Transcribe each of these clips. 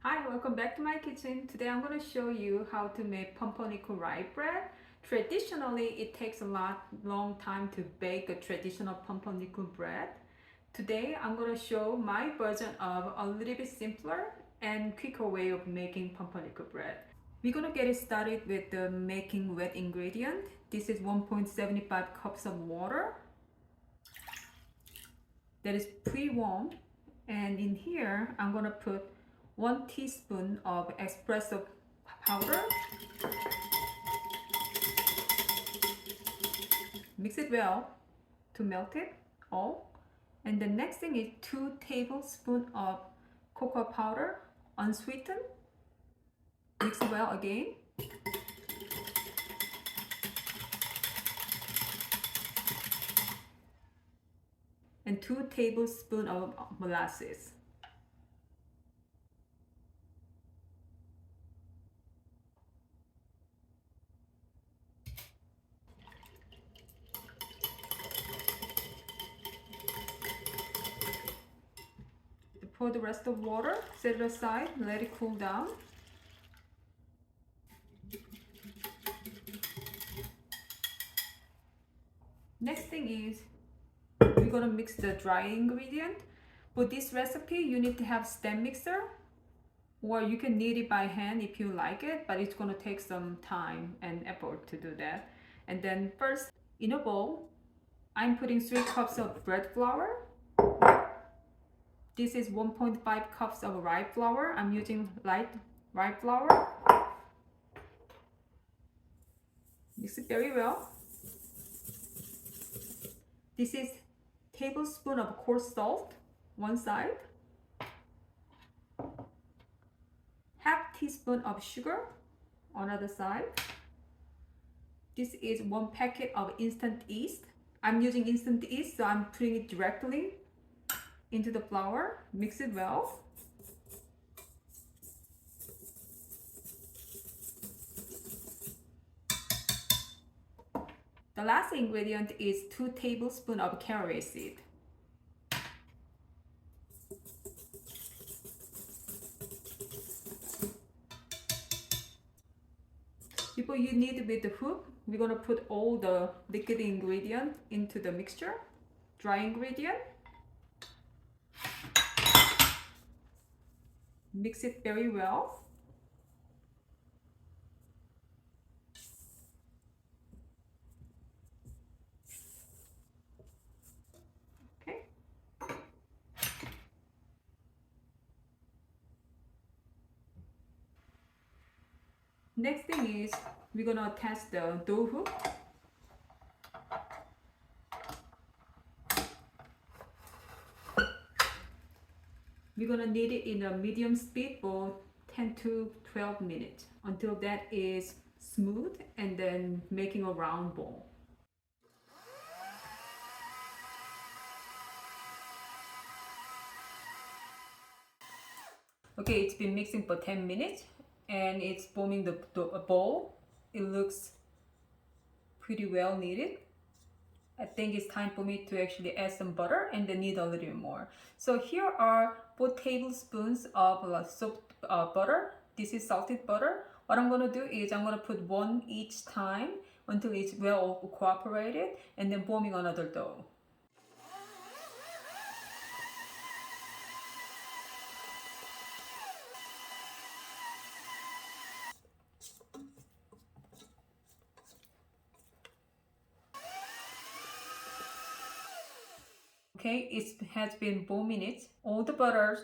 Hi, welcome back to my kitchen. Today I'm going to show you how to make pumpernickel rye bread. Traditionally, it takes a long time to bake a traditional pumpernickel bread. Today I'm going to show my version of a little bit simpler and quicker way of making pumpernickel bread. We're going to get it started with the making wet ingredient. This is 1.75 cups of water that is pre-warmed, and in here I'm going to put 1 teaspoon of espresso powder. Mix it well to melt it all. And the next thing is 2 tablespoons of cocoa powder, unsweetened. Mix it well again. And 2 tablespoons of molasses. Pour the rest of water, set it aside, let it cool down. Next thing is we're gonna mix the dry ingredient. For this recipe, you need to have stand mixer, or you can knead it by hand if you like it, but it's gonna take some time and effort to do that. And then first, in a bowl, I'm putting 3 cups of bread flour. This is 1.5 cups of rye flour. I'm using light rye flour. Mix it very well. This is tablespoon of coarse salt, one side. Half teaspoon of sugar on other side. This is 1 packet of instant yeast. I'm using instant yeast, so I'm putting it directly into the flour. Mix it well. The last ingredient is 2 tablespoons of caraway seed. Before you knead with the hook, we're gonna put all the liquid ingredient into the mixture, dry ingredient. Mix it very well. Okay. Next thing is we're gonna attach the dough hook. We're gonna knead it in a medium speed for 10 to 12 minutes until that is smooth, and then making a round ball. Okay, it's been mixing for 10 minutes and it's forming the bowl. It looks pretty well kneaded. I think it's time for me to actually add some butter and then knead a little more. So here are 4 tablespoons of soaked butter. This is salted butter. What I'm going to do is I'm going to put 1 each time until it's well cooperated, and then forming another dough. Okay, it has been 4 minutes. All the butter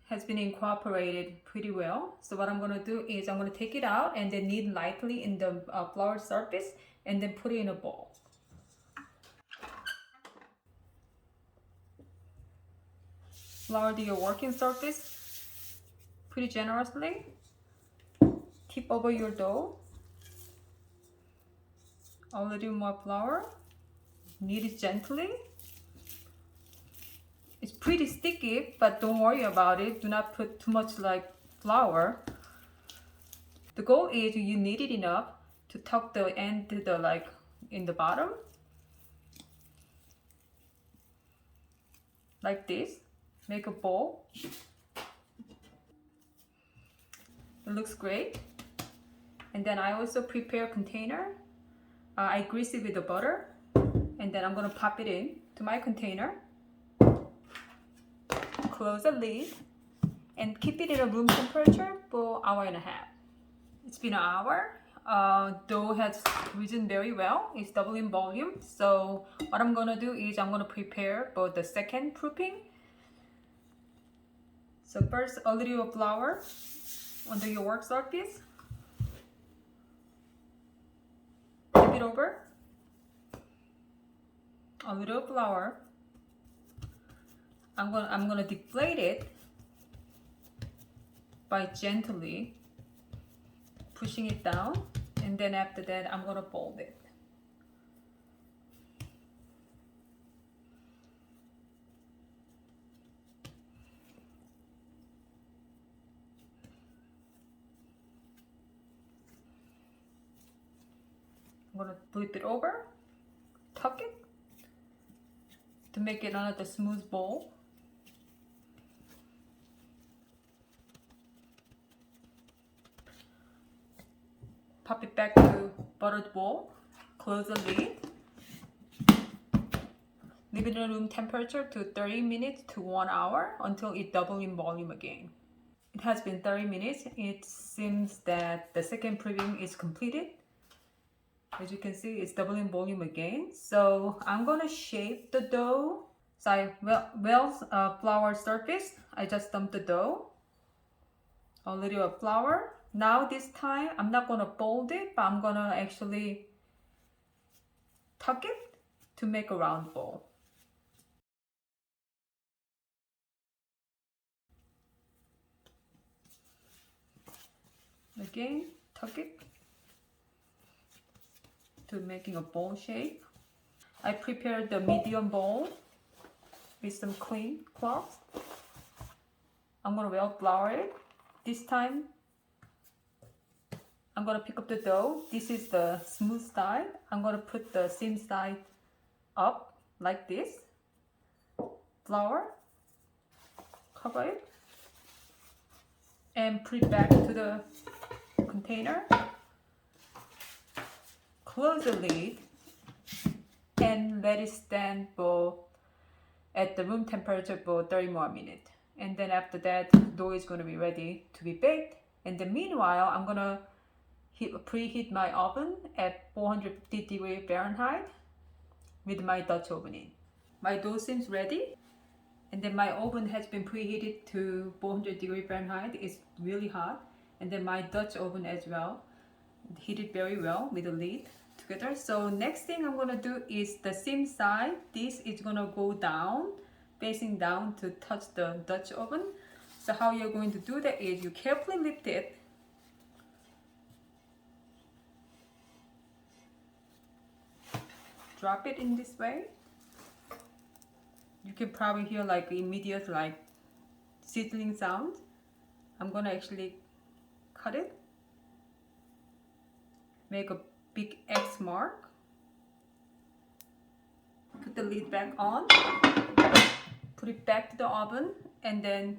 has been incorporated pretty well. So what I'm going to do is I'm going to take it out and then knead lightly in the flour surface and then put it in a bowl. Flour your working surface pretty generously. Tip over your dough. A little more flour. Knead it gently. It's pretty sticky, but don't worry about it. Do not put too much flour. The goal is you knead it enough to tuck the end to the in the bottom. Like this. Make a bowl. It looks great. And then I also prepare a container. I grease it with the butter, and then I'm gonna pop it in to my container. Close the lid and keep it at a room temperature for an hour and a half. It's been an hour. Dough has risen very well. It's double in volume. So what I'm gonna do is I'm gonna prepare for the second proofing. So first, a little flour under your work surface. Flip it over. A little flour. I'm gonna deflate it by gently pushing it down, and then after that I'm gonna fold it. I'm gonna flip it over, tuck it to make it another smooth ball. Pop it back to buttered bowl, close the lid, leave it in room temperature to 30 minutes to 1 hour until it doubles in volume again. It has been 30 minutes. It seems that the second previewing is completed. As you can see, it's doubling volume again. So I'm gonna shape the dough. So flour surface. I just dumped the dough. A little flour. Now this time, I'm not gonna fold it, but I'm gonna actually tuck it to make a round ball. Again, tuck it to making a bowl shape. I prepared the medium bowl with some clean cloth. I'm gonna well flour it. This time, I'm gonna pick up the dough. This is the smooth side. I'm gonna put the seam side up like this. Flour, cover it, and put it back to the container. Close the lid and let it stand at the room temperature for 30 more minutes. And then after that, dough is going to be ready to be baked. And then meanwhile, I'm going to preheat my oven at 450 degrees Fahrenheit with my Dutch oven in. My dough seems ready. And then my oven has been preheated to 400 degrees Fahrenheit. It's really hot. And then my Dutch oven as well, heated very well with the lid together. So next thing I'm gonna do is the seam side. This is gonna go down, facing down to touch the Dutch oven. So how you're going to do that is you carefully lift it. Drop it in this way. You can probably hear like immediate like sizzling sound. I'm gonna actually cut it. Make a big X mark. Put the lid back on. Put it back to the oven and then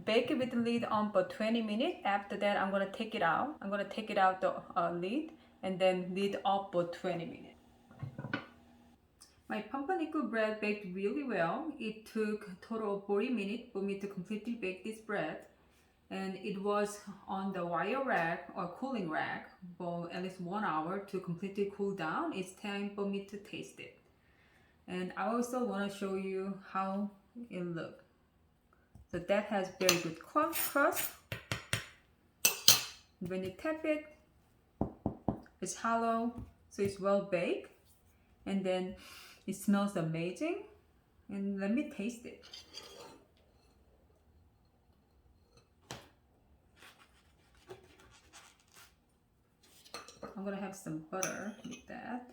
bake it with the lid on for 20 minutes. After that, I'm gonna take it out. I'm gonna take it out the lid and then lid off for 20 minutes. My pumpernickel bread baked really well. It took a total of 40 minutes for me to completely bake this bread. And it was on the wire rack or cooling rack for at least 1 hour to completely cool down. It's time for me to taste it. And I also want to show you how it looks. So that has very good crust. When you tap it, it's hollow, so it's well baked. And then it smells amazing. And let me taste it. I'm gonna have some butter with that.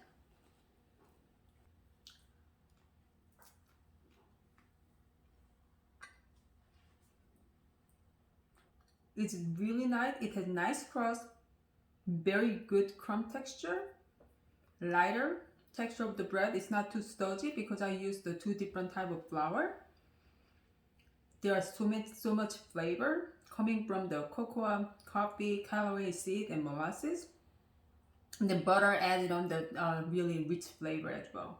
It's really nice. It has nice crust, very good crumb texture, lighter texture of the bread. It's not too stodgy because I used the two different type of flour. There are so much flavor coming from the cocoa, coffee, caraway seed, and molasses. And the butter added on the really rich flavor as well.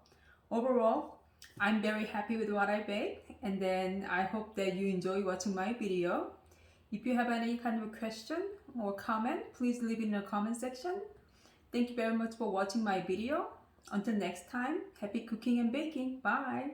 Overall, I'm very happy with what I baked, and then I hope that you enjoy watching my video. If you have any kind of question or comment, please leave it in the comment section. Thank you very much for watching my video. Until next time, happy cooking and baking. Bye!